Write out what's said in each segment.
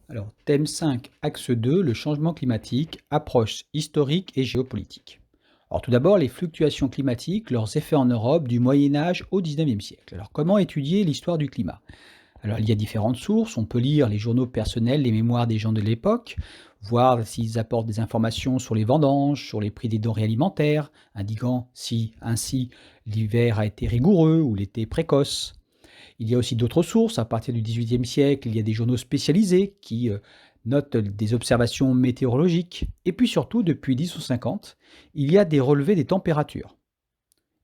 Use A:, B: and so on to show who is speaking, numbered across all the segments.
A: Alors, thème 5, axe 2, le changement climatique, approche historique et géopolitique. Alors, tout d'abord, les fluctuations climatiques, leurs effets en Europe du Moyen Âge au 19e siècle. Alors, comment étudier l'histoire du climat? Alors, il y a différentes sources. On peut lire les journaux personnels, les mémoires des gens de l'époque, voir s'ils apportent des informations sur les vendanges, sur les prix des denrées alimentaires, indiquant si ainsi l'hiver a été rigoureux ou l'été précoce. Il y a aussi d'autres sources. À partir du XVIIIe siècle, il y a des journaux spécialisés qui notent des observations météorologiques. Et puis surtout, depuis 1850, il y a des relevés des températures.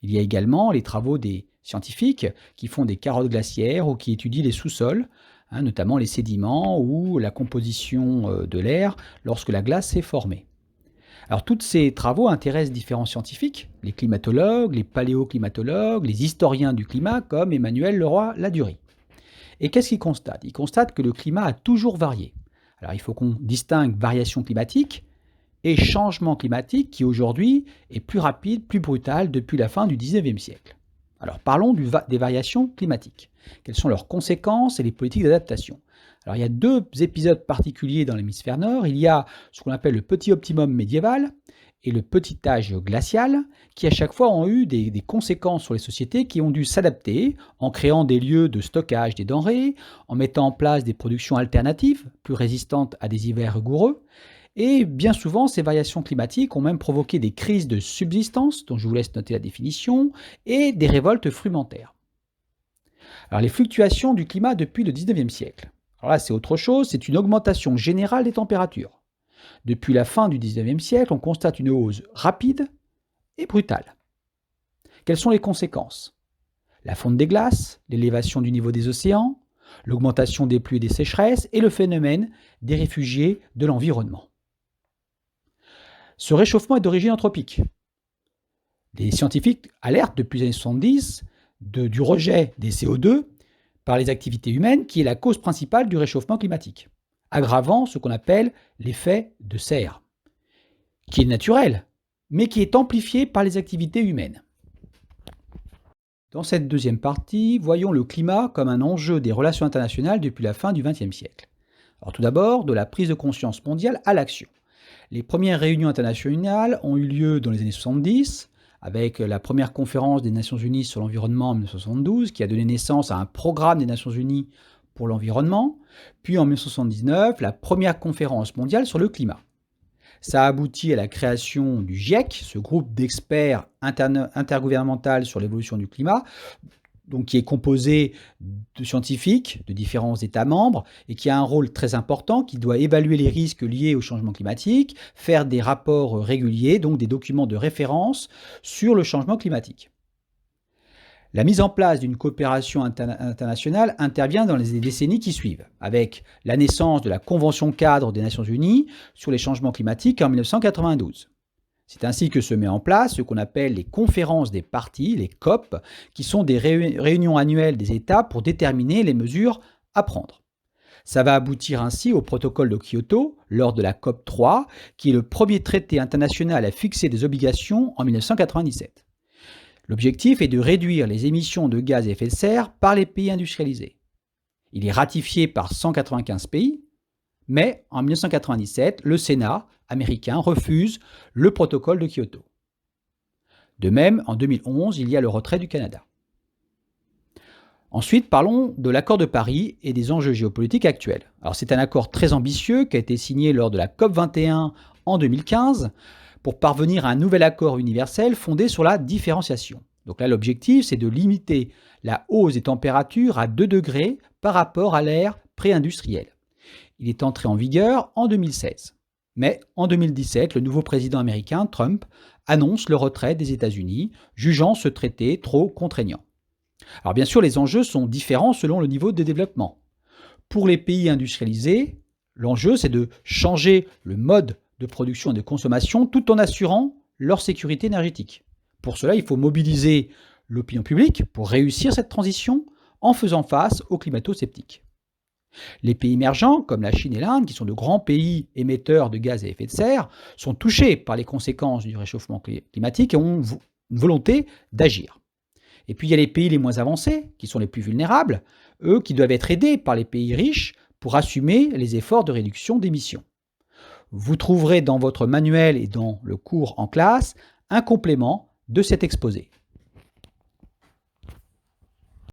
A: Il y a également les travaux des scientifiques qui font des carottes glaciaires ou qui étudient les sous-sols, notamment les sédiments ou la composition de l'air lorsque la glace s'est formée. Alors, tous ces travaux intéressent différents scientifiques, les climatologues, les paléoclimatologues, les historiens du climat comme Emmanuel Leroy-Ladurie. Et qu'est-ce qu'ils constatent? Ils constatent que le climat a toujours varié. Alors, il faut qu'on distingue variation climatique et changement climatique qui aujourd'hui est plus rapide, plus brutal depuis la fin du 19e siècle. Alors, parlons des variations climatiques. Quelles sont leurs conséquences et les politiques d'adaptation? Alors, il y a deux épisodes particuliers dans l'hémisphère nord. Il y a ce qu'on appelle le petit optimum médiéval et le petit âge glacial, qui à chaque fois ont eu des conséquences sur les sociétés qui ont dû s'adapter en créant des lieux de stockage des denrées, en mettant en place des productions alternatives plus résistantes à des hivers rigoureux. Et bien souvent, ces variations climatiques ont même provoqué des crises de subsistance, dont je vous laisse noter la définition, et des révoltes frumentaires. Alors, les fluctuations du climat depuis le 19e siècle. Alors là, c'est autre chose, c'est une augmentation générale des températures. Depuis la fin du 19e siècle, on constate une hausse rapide et brutale. Quelles sont les conséquences? La fonte des glaces, l'élévation du niveau des océans, l'augmentation des pluies et des sécheresses et le phénomène des réfugiés de l'environnement. Ce réchauffement est d'origine anthropique. Les scientifiques alertent depuis les années 70 du rejet des CO2 par les activités humaines qui est la cause principale du réchauffement climatique, aggravant ce qu'on appelle l'effet de serre, qui est naturel, mais qui est amplifié par les activités humaines. Dans cette deuxième partie, voyons le climat comme un enjeu des relations internationales depuis la fin du XXe siècle. Alors tout d'abord, de la prise de conscience mondiale à l'action. Les premières réunions internationales ont eu lieu dans les années 70, avec la première conférence des Nations Unies sur l'environnement en 1972, qui a donné naissance à un programme des Nations Unies pour l'environnement, puis en 1979, la première conférence mondiale sur le climat. Ça a abouti à la création du GIEC, ce groupe d'experts intergouvernemental sur l'évolution du climat, donc qui est composé de scientifiques de différents États membres et qui a un rôle très important, qui doit évaluer les risques liés au changement climatique, faire des rapports réguliers, donc des documents de référence sur le changement climatique. La mise en place d'une coopération internationale intervient dans les décennies qui suivent, avec la naissance de la Convention cadre des Nations Unies sur les changements climatiques en 1992. C'est ainsi que se met en place ce qu'on appelle les conférences des parties, les COP, qui sont des réunions annuelles des États pour déterminer les mesures à prendre. Ça va aboutir ainsi au protocole de Kyoto lors de la COP 3, qui est le premier traité international à fixer des obligations en 1997. L'objectif est de réduire les émissions de gaz à effet de serre par les pays industrialisés. Il est ratifié par 195 pays, mais en 1997, le Sénat américain refuse le protocole de Kyoto. De même, en 2011, il y a le retrait du Canada. Ensuite, parlons de l'accord de Paris et des enjeux géopolitiques actuels. Alors, c'est un accord très ambitieux qui a été signé lors de la COP 21 en 2015 pour parvenir à un nouvel accord universel fondé sur la différenciation. Donc là, l'objectif, c'est de limiter la hausse des températures à 2 degrés par rapport à l'ère pré-industrielle. Il est entré en vigueur en 2016. Mais en 2017, le nouveau président américain, Trump, annonce le retrait des États-Unis, jugeant ce traité trop contraignant. Alors bien sûr, les enjeux sont différents selon le niveau de développement. Pour les pays industrialisés, l'enjeu, c'est de changer le mode de production et de consommation tout en assurant leur sécurité énergétique. Pour cela, il faut mobiliser l'opinion publique pour réussir cette transition en faisant face aux climato-sceptiques. Les pays émergents, comme la Chine et l'Inde, qui sont de grands pays émetteurs de gaz à effet de serre, sont touchés par les conséquences du réchauffement climatique et ont une volonté d'agir. Et puis il y a les pays les moins avancés, qui sont les plus vulnérables, eux qui doivent être aidés par les pays riches pour assumer les efforts de réduction d'émissions. Vous trouverez dans votre manuel et dans le cours en classe un complément de cet exposé.